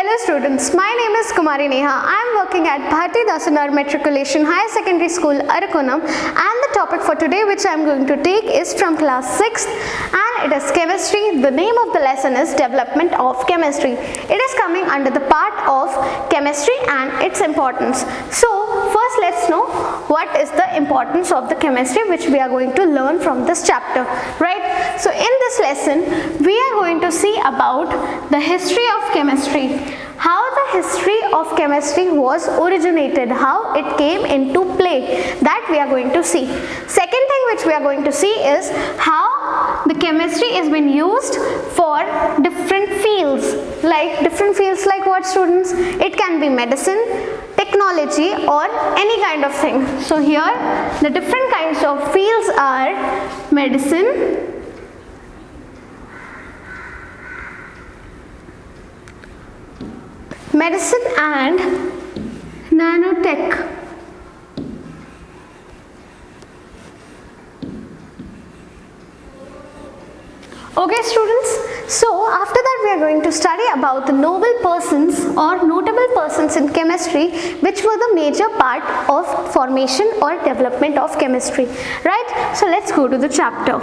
Hello students, my name is Kumari Neha. I am working at Bharati Dasanar Matriculation Higher Secondary School, Arakonam, and the topic for today which I am going to take is from class 6th and it is chemistry. The name of the lesson is development of chemistry. It is coming under the part of chemistry and its importance. So first let's know what is the importance of the chemistry which we are going to learn from this chapter, right? So in this lesson we are going to see about the history of chemistry, how the history of chemistry was originated, how it came into play, that we are going to see. Second thing which we are going to see is how the chemistry has been used for different fields. Like what, students? It can be medicine, technology, or any kind of thing. So here the different kinds of fields are medicine, and nanotech. Okay students, so after that we are going to study about the noble persons or notable persons in chemistry which were the major part of formation or development of chemistry, right? So let's go to the chapter.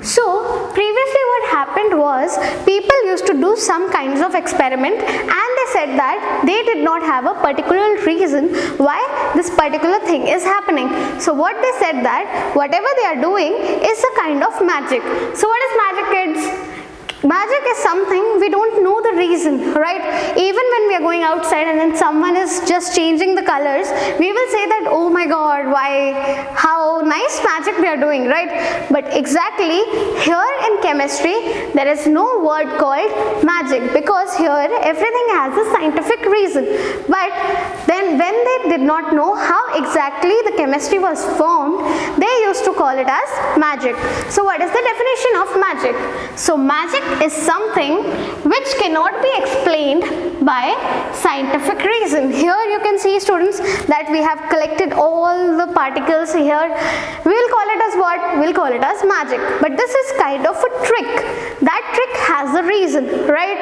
So previously what happened was people used to do some kinds of experiment and they said that they did not have a particular reason why this particular thing is happening. So what they said that whatever they are doing is a kind of magic. So what is magic, kids? Magic is something we don't know the reason, right? Even when we are going outside and then someone is just changing the colors, we will say that, oh my god, why, how nice magic they are doing, right? But exactly here in chemistry there is no word called magic because here everything has a scientific reason. But then when they did not know how exactly the chemistry was formed, they used to call it as magic. So what is the definition of magic? So magic is something which cannot be explained by scientific reason. Here you can see, students, that we have collected all the particles here. We will call it as what? We will call it as magic. But this is kind of a trick. That trick has a reason, right?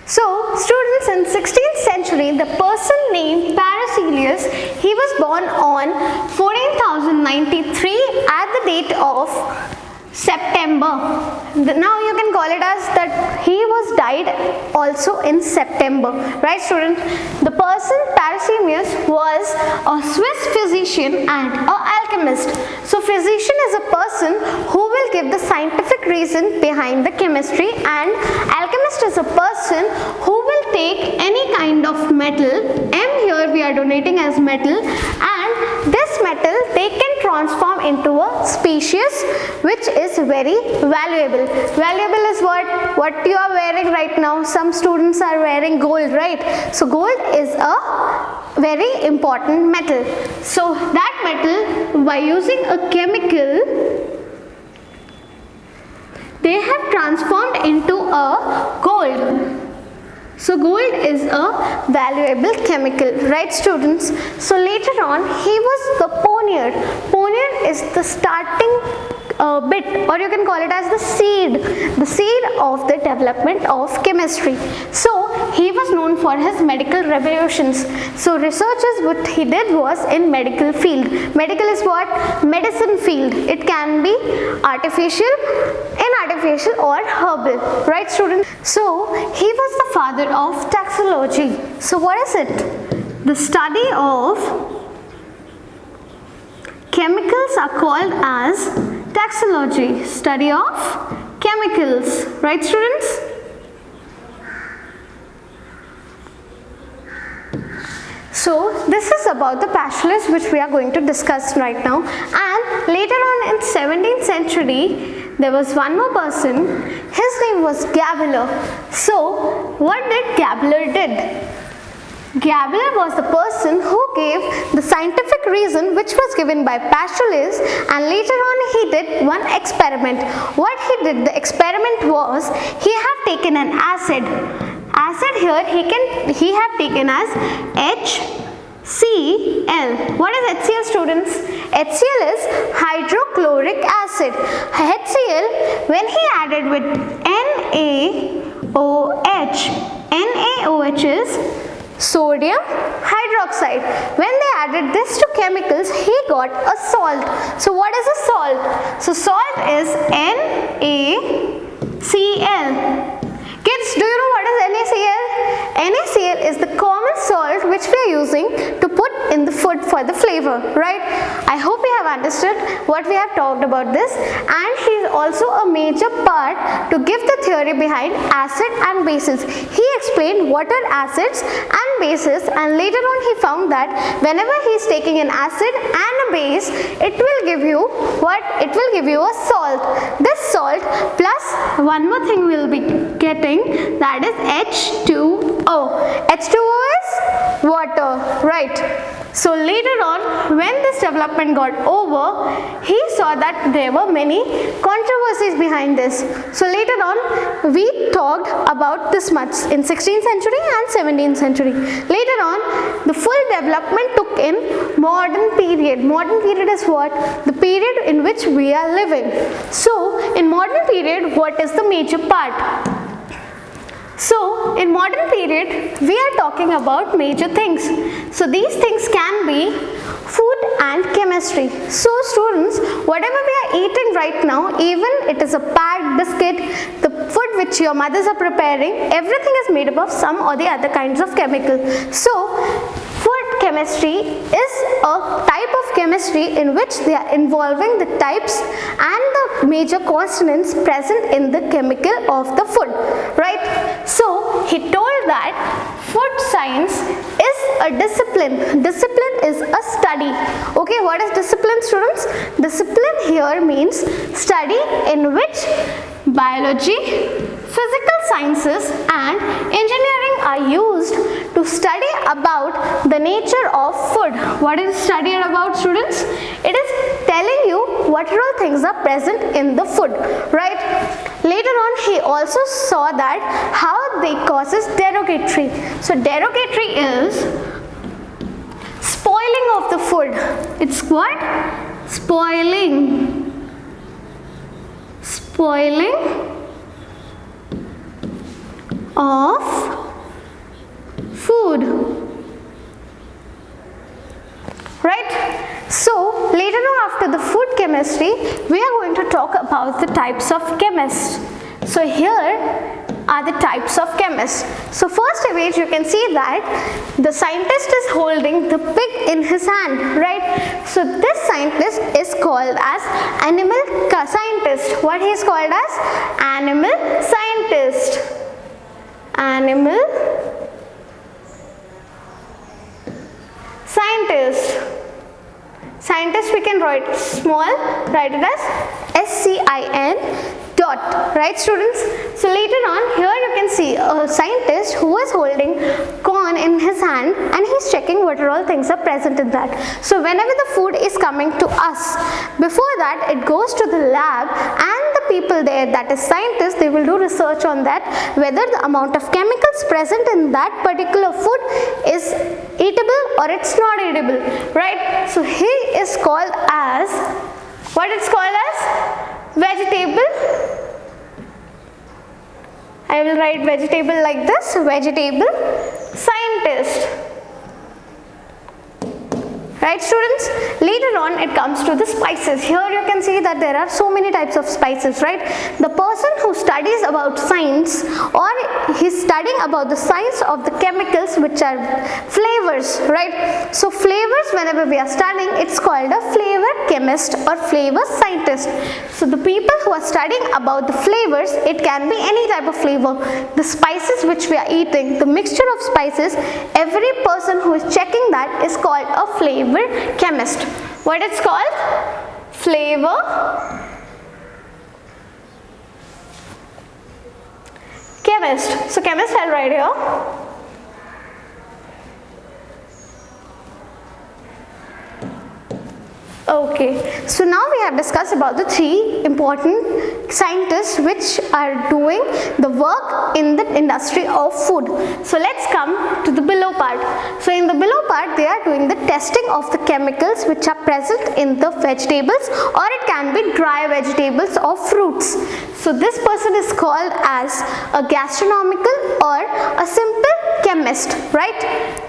So students, in 16th century the person named Paracelsus, he was born on 14,093 at the date of September. Now you can call it as that he was died also in September, right students? The person Paracelsus was a Swiss physician and an alchemist. So physician is a person who will give the scientific reason behind the chemistry, and alchemist is a person who will take any kind of metal, M here we are donating as metal, and this metal they can transform into a species which is very valuable. Valuable is what you are wearing right now. Some students are wearing gold, right? So gold is a very important metal. So that metal, by using a chemical, they have transformed into a gold. So gold is a valuable chemical, right students? So later on he was the pioneer. Pioneer is the starting bit, or you can call it as the seed of the development of chemistry. So he was known for his medical revolutions. So researches what he did was in medical field. Medical is what? Medicine field. It can be artificial, inartificial, or herbal, right students? So he was the father of taxology. So what is it? The study of chemicals are called as taxology, study of chemicals, right students? So this is about the Paracelsus which we are going to discuss right now, and later on in 17th century there was one more person. His name was Gabler. So what did Gabler did? Gabler was the person who gave the scientific reason which was given by Paracelsus, and later on he did one experiment. What he did, the experiment was he have taken an acid. Acid here he have taken as HCl. What is HCl, students? HCl is hydrochloric acid. HCl, when he added with NaOH, NaOH is sodium hydroxide. When they added this to chemicals, he got a salt. So what is a salt? So salt is NaCl. Kids, do you know what is NaCl? NaCl is the common salt which we are using to put in the food for the flavor, right? I hope you have understood what we have talked about this, and he is also a major part to give the theory behind acid and bases. He explained what are acids and bases, and later on he found that whenever he is taking an acid and a base, it will give you what? It will give you a salt. This salt plus one more thing we will be getting, that is H2O. H2O is water, right? So later on, when this development got over, he saw that there were many controversies behind this. So later on, we talked about this much in 16th century and 17th century. Later on, the full development took in modern period. Modern period is what? The period in which we are living. So in modern period, what is the major part? So in modern period, we are talking about major things. So these things can be food and chemistry. So students, whatever we are eating right now, even it is a packed biscuit, the food which your mothers are preparing, everything is made up of some or the other kinds of chemical. So food chemistry is a type of chemistry in which they are involving the types and the major constants present in the chemical of the food, right? So he told that food science is a discipline. Discipline is a study. Okay, what is discipline, students? Discipline here means study in which biology, physical sciences and engineering are used to study about the nature of food. What is studied about, students? It is telling you what all things are present in the food, right? Later on, he also saw that how they causes derogatory. So derogatory is spoiling of the food. It's what? Spoiling of food, right? So later on, after the food chemistry, we are going to talk about the types of chemists. So here are the types of chemists. So first image, you can see that the scientist is holding the pig in his hand, right? So this scientist is called as animal scientist. What he is called as? Animal scientist. Animal scientist. Scientist we can write small, write it as SCIN dot, right students? So later on, here you can see a scientist who is holding corn in his hand and he's checking what all things are present in that. So whenever the food is coming to us, before that it goes to the lab, and the people there, that is scientists, they will do research on that, whether the amount of chemicals present in that particular food is eatable or it's not eatable, right? So he is called as, what it's called as? Vegetable. I will write vegetable like this, vegetable scientist. Right students? Later on it comes to the spices. Here you can see that there are so many types of spices, right? The person who studies about science, or he's studying about the science of the chemicals which are flavors, right? So flavors, whenever we are studying, it's called a flavor chemist or flavor scientist. So the people who are studying about the flavors, it can be any type of flavor. The spices which we are eating, the mixture of spices, every person who is checking that is called a flavor chemist. What it's called? Flavor chemist. So chemist I'll write here. Okay, so now we have discussed about the three important scientists which are doing the work in the industry of food. So let's come to the below part. So in the below part they are doing the testing of the chemicals which are present in the vegetables, or it can be dry vegetables or fruits. So this person is called as a gastronomical or a simple chemist, right?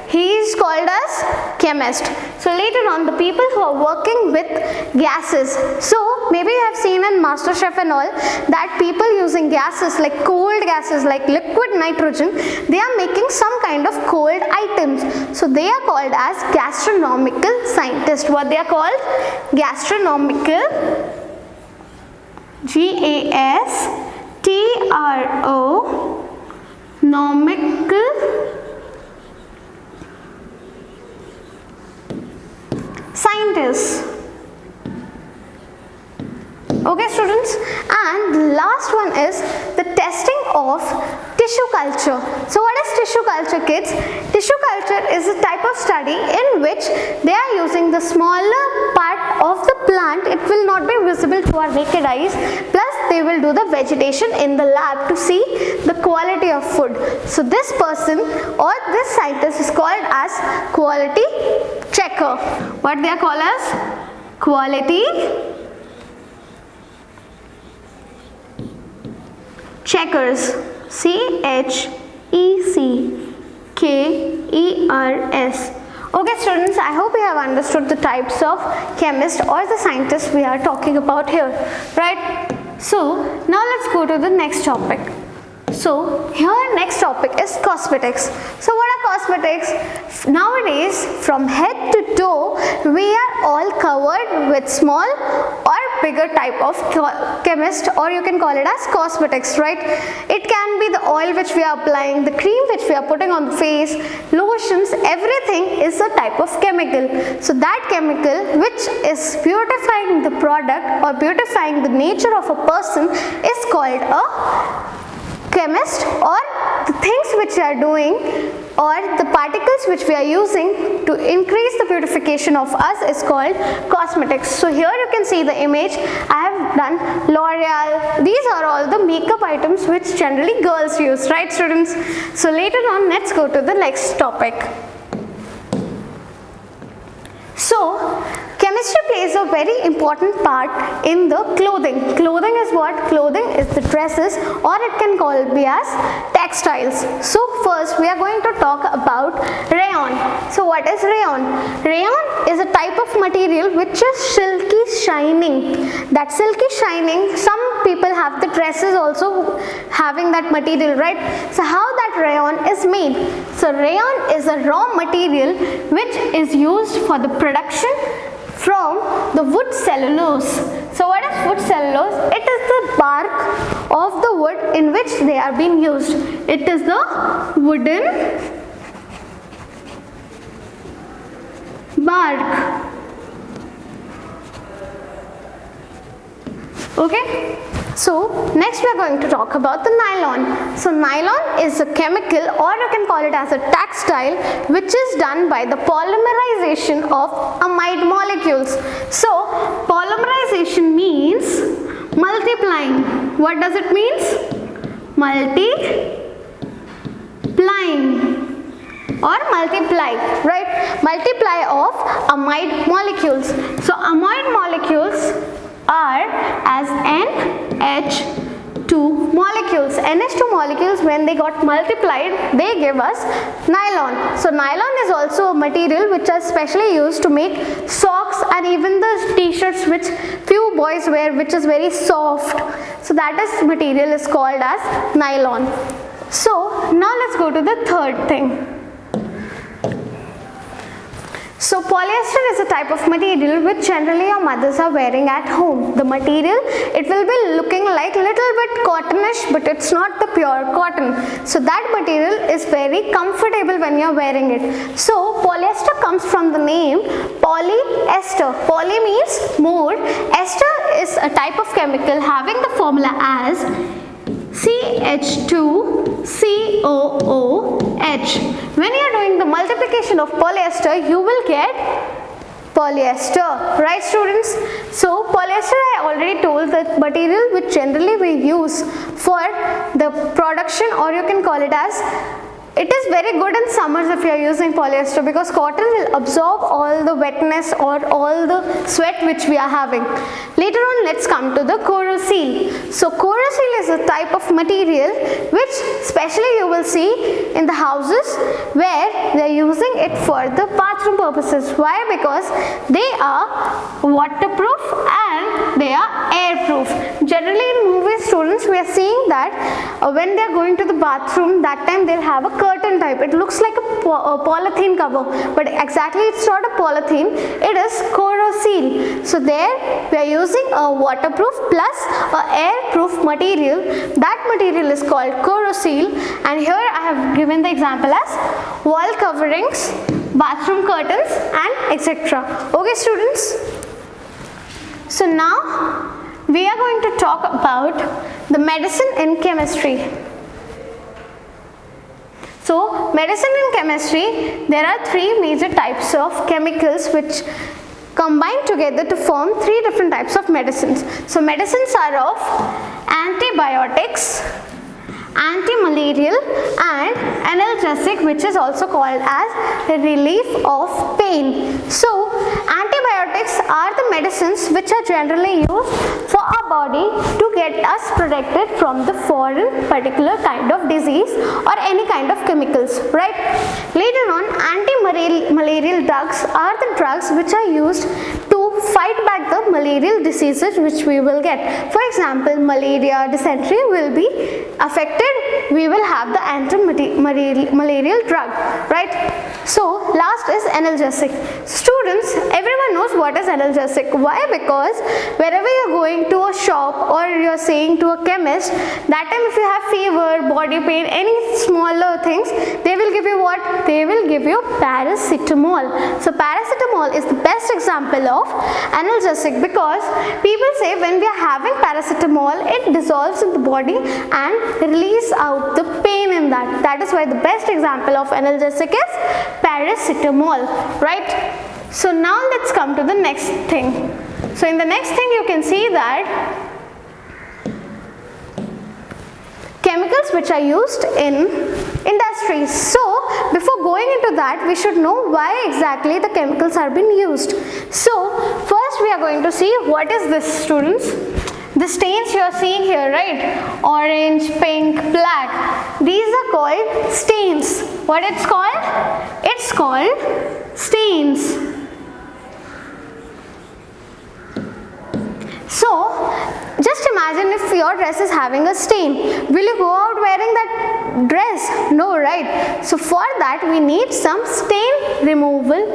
He is called as chemist. So later on, the people who are working with gases, so maybe you have seen in MasterChef and all that people using gases like cold gases like liquid nitrogen, they are making some kind of cold items. So they are called as gastronomical scientists. What they are called? Gastronomical, nomical scientists. Okay students, and the last one is the testing of tissue culture. So what is tissue culture, kids? Tissue culture is a type of study in which they are using the smaller part of the plant. It will not be visible to our naked eyes, plus they will do the vegetation in the lab to see the quality of food. So this person or this scientist is called as quality checker. What they are called as? Quality checkers. CHECKERS. Okay students, I hope you have understood the types of chemists or the scientists we are talking about here, right? So now let's go to the next topic. So here next topic is cosmetics. So what are cosmetics? Nowadays from head to toe we are all covered with small or bigger type of chemist, or you can call it as cosmetics, right? It can be the oil which we are applying, the cream which we are putting on the face, lotions, everything is a type of chemical. So that chemical which is beautifying the product or beautifying the nature of a person is called a chemist, or the things which we are doing or the particles which we are using to increase the beautification of us is called cosmetics. So here you can see the image. I have done L'Oreal. These are all the makeup items which generally girls use, right students? So later on, let's go to the next topic. So chemistry plays a very important part in the clothing. Clothing is what? Clothing is the dresses, or it can be as textiles. So first we are going to talk about rayon. So what is rayon? Rayon is a type of material which is silky shining. That silky shining, some people have the dresses also having that material, right? So how that rayon is made? So rayon is a raw material which is used for the production from the wood cellulose. So what is wood cellulose? It is the bark of the wood in which they are being used. It is the wooden bark. Okay. So next we are going to talk about the nylon. So nylon is a chemical, or you can call it as a textile, which is done by the polymerization of amide molecules. So polymerization means multiplying. What does it mean? Multiplying or multiply, right? Multiply of amide molecules. So amide molecules are as NH2 molecules. NH2 molecules, when they got multiplied, they give us nylon. So nylon is also a material which is specially used to make socks and even the t-shirts which few boys wear, which is very soft. So that is material is called as nylon. So now let's go to the third thing. So polyester is a type of material which generally your mothers are wearing at home. The material, it will be looking like little bit cottonish, but it's not the pure cotton. So that material is very comfortable when you are wearing it. So polyester comes from the name polyester. Poly means more. Ester is a type of chemical having the formula as CH2COOH. When you are doing the multiplication of polyester, you will get polyester, right students? So polyester, I already told, the material which generally we use for the production, or you can call it as It is very good in summers if you are using polyester, because cotton will absorb all the wetness or all the sweat which we are having. Later on, let's come to the Korosil. So Korosil is a type of material which especially you will see in the houses where they are using it for the bathroom purposes. Why? Because they are waterproof and they are airproof. Generally in movies, students, we are seeing that when they are going to the bathroom, that time they'll have a curtain type. It looks like a polythene cover, but exactly it's not a polythene, it is Korosil. So there we are using a waterproof plus a airproof material. That material is called Korosil, and here I have given the example as wall coverings, bathroom curtains and etc. Okay students, so now we are going to talk about the medicine in chemistry. So medicine in chemistry, there are three major types of chemicals which combine together to form three different types of medicines. So medicines are of antibiotics, anti-malarial and analgesic, which is also called as relief of pain. So antibiotics are the medicines which are generally used for our body to get us protected from the foreign particular kind of disease or any kind of chemicals, right? Later on, anti-malarial drugs are the drugs which are used to fight back the malarial diseases which we will get. For example, malaria, dysentery will be affected, we will have the anti-malarial drug, right? So last is analgesic. Students, everyone knows what is analgesic. Why? Because wherever you are going to a shop or you are saying to a chemist, that time if you have fever, body pain, any smaller things, they will give you what? They will give you paracetamol. So paracetamol is the best example of analgesic, because people say when we are having paracetamol, it dissolves in the body and release out the pain in that. That is why the best example of analgesic is paracetamol, right? So now let's come to the next thing. So in the next thing you can see that chemicals which are used in industries. So before going into that, we should know why exactly the chemicals are being used. So first we are going to see what is this, students. The stains you are seeing here, right? Orange, pink, black. These are called stains. What it's called? It's called stains. So just imagine if your dress is having a stain. Will you go out wearing that dress? No, right? So for that we need some stain removal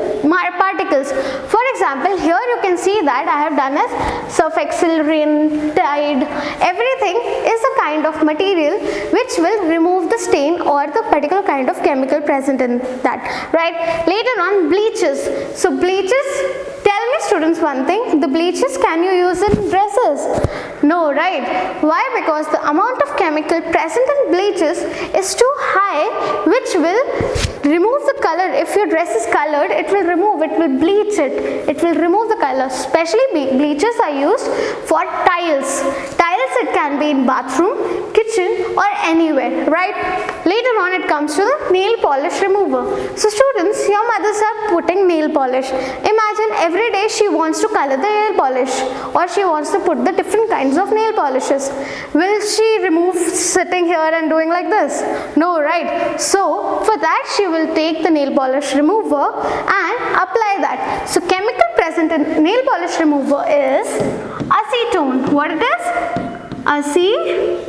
particles. For example, here you can see that I have done as surf excel, Rin, Tide. Everything is a kind of material which will remove the stain or the particular kind of chemical present in that, right? Later on, bleaches. So bleaches, tell me students one thing, the bleaches can you use in dresses? No, right? Why? Because the amount of chemical present in bleaches is too high, which will remove the color. If your dress is colored, it will remove, it will bleach it. It will remove the color. Especially bleaches are used for tiles. Tiles, it can be in bathroom, kitchen or anywhere, right? Later on it comes to the nail polish remover. So students, your mothers are putting nail polish. Imagine every day she wants to color the nail polish or she wants to put the different kinds of nail polishes. Will she remove sitting here and doing like this? No, right? So for that she will take the nail polish remover and apply that. So chemical present in nail polish remover is acetone. What it is? Acetone.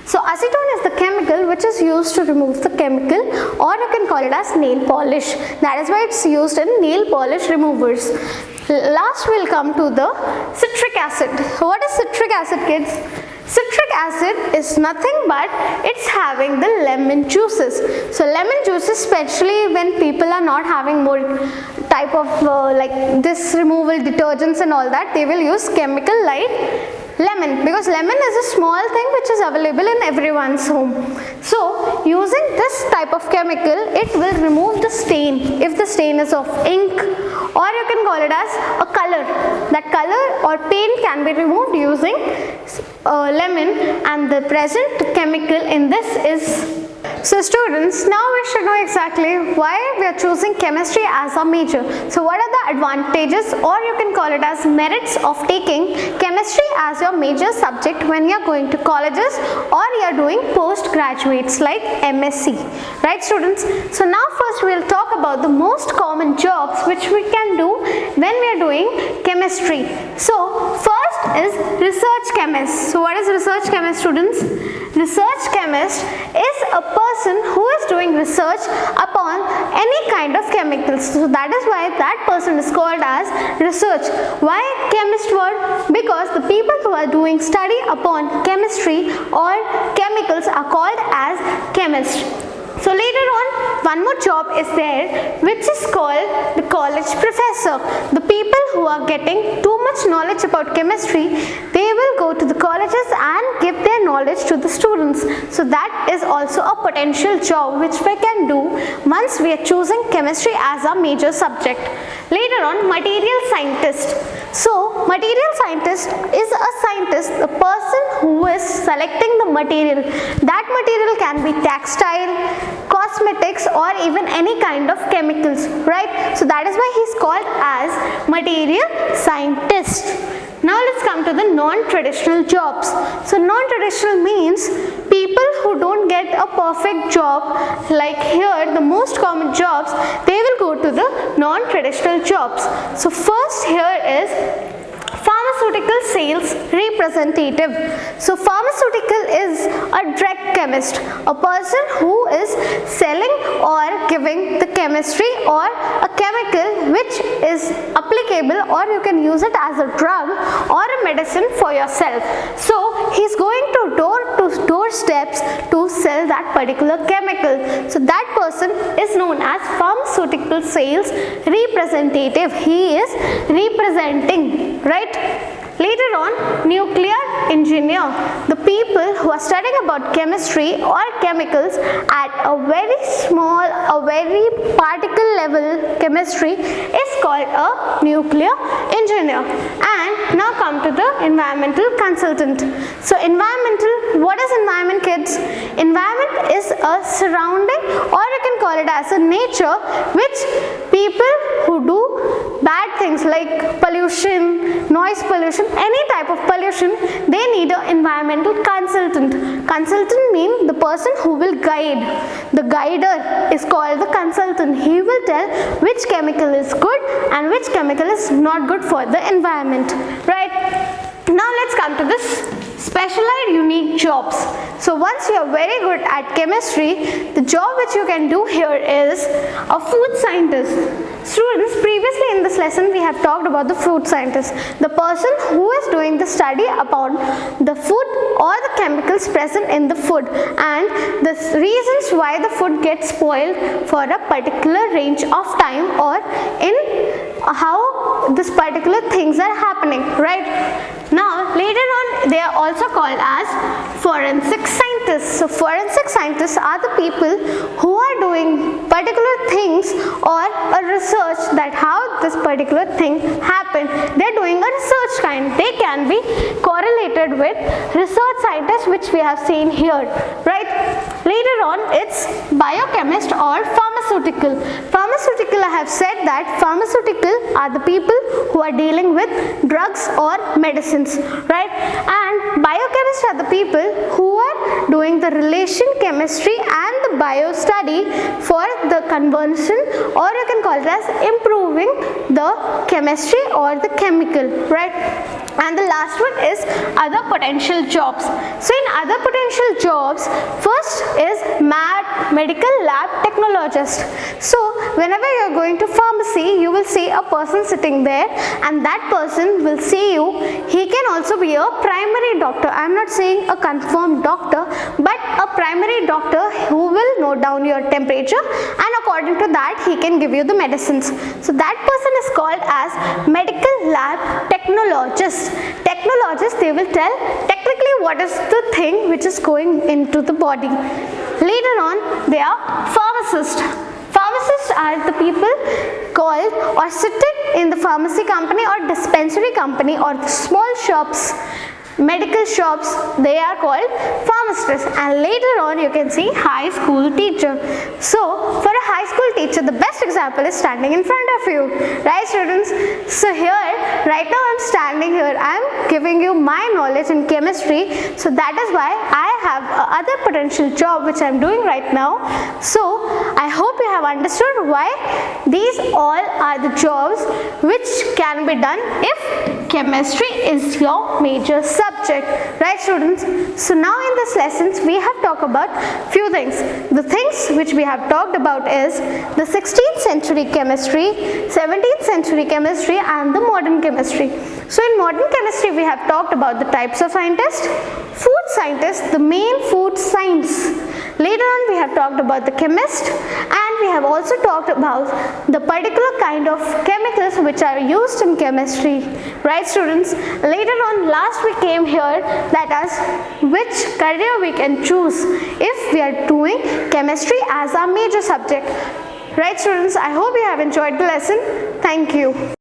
So acetone is the chemical which is used to remove the chemical, or you can call it as nail polish. That is why it's used in nail polish removers. Last we'll come to the citric acid. What is citric acid, kids? Citric acid is nothing but it's having the lemon juices. So lemon juices, especially when people are not having more type of like this removal detergents and all that, they will use chemical like lemon, because lemon is a small thing which is available in everyone's home. So using this type of chemical, it will remove the stain. If the stain is of ink, or you can call it as a color, that color or paint can be removed using lemon, and the present chemical in this is. So students, now we should know exactly why we are choosing chemistry as a major. So what are the advantages, or you can call it as merits, of taking chemistry as your major subject when you are going to colleges or you are doing postgraduates like MSc, right students? So now first we will talk about the most common jobs which we can do when we are doing chemistry. So first is research chemist. So what is research chemist, students? Research chemist is a person who is doing research upon any kind of chemicals. So that is why that person is called as research. Why chemist word? Because the people who are doing study upon chemistry or chemicals are called as chemist. So later on, one more job is there which is called the college professor. The people who are getting too much knowledge about chemistry, they will go to the colleges and give their knowledge to the students. So that is also a potential job which we can do once we are choosing chemistry as a major subject. Later on, material scientist. So material scientist is a scientist, the person who is selecting the material. That material can be textile, cosmetics, or even any kind of chemicals, right? So that is why he is called as material scientist. Now let's come to the non-traditional jobs. So non-traditional means people who don't get a perfect job. Like here, the most common jobs, they will go to the non-traditional jobs. So first here is pharmaceutical sales representative. So pharmaceutical is a drug chemist, a person who is selling or giving the chemistry or a chemical which is applicable, or you can use it as a drug or a medicine for yourself. So he's going to door steps to sell that particular chemical. So that person is known as pharmaceutical sales representative. He is representing, right? Later on, nuclear engineer. The people who are studying about chemistry or chemicals at a very small, a very particle level chemistry is called a nuclear engineer. And now come to the environmental consultant. So environmental, what is environment, kids? Environment is a surrounding, or you can call it as a nature, which people who do bad things like pollution, noise pollution, any type of pollution, they need an environmental consultant. Consultant means the person who will guide. The guider is called the consultant. He will tell which chemical is good and which chemical is not good for the environment, right? Now let's come to this specialized unique jobs. So once you are very good at chemistry, the job which you can do here is a food scientist. Students, previously in this lesson we have talked about the food scientist, the person who is doing the study upon the food or the chemicals present in the food and the reasons why the food gets spoiled for a particular range of time, or in how this particular things are happening, right? Now later on, they are also called as forensic scientists. So forensic scientists are the people who are doing particular things or a research that how this particular thing happened. They are doing a research kind. They can be correlated with research scientists which we have seen here, right? Later on, it's biochemist or pharmaceutical. Pharmaceutical, I have said that pharmaceutical are the people who are dealing with drugs or medicines, right? And biochemists are the people who are doing the relation chemistry and the bio study for the conversion, or you can call it as improving the chemistry or the chemical, right? And the last one is other potential jobs. So in other potential jobs, first is medical lab technologist. So whenever you are going to pharmacy, you will see a person sitting there, and that person will see you. He can also be a primary doctor. I am not saying a confirmed doctor, but a primary doctor who will note down your temperature, and according to that he can give you the medicines. So that person is called as medical lab technologist. Technologists, they will tell technically what is the thing which is going into the body. later on they are pharmacists. Pharmacists are the people called or sitting in the pharmacy company or dispensary company or the small shops, medical shops, they are called pharmacists. And later on you can see high school teacher. So for a high school teacher, the best example is standing in front of you, right students? So here, right now I'm standing here, I'm giving you my knowledge in chemistry, so that is why I have other potential job which I'm doing right now. So I hope you have understood why these all are the jobs which can be done if chemistry is your major subject, right students? So now in this lessons we have talked about few things. The things which we have talked about is the 16th century chemistry, 17th century chemistry and the modern chemistry. So in modern chemistry we have talked about the types of scientists, food scientists, the main food science. Later on we have talked about the chemist, and we have also talked about the particular kind of chemicals which are used in chemistry, right students? Later on, last we came here, that is which career we can choose if we are doing chemistry as our major subject, right students? I hope you have enjoyed the lesson. Thank you.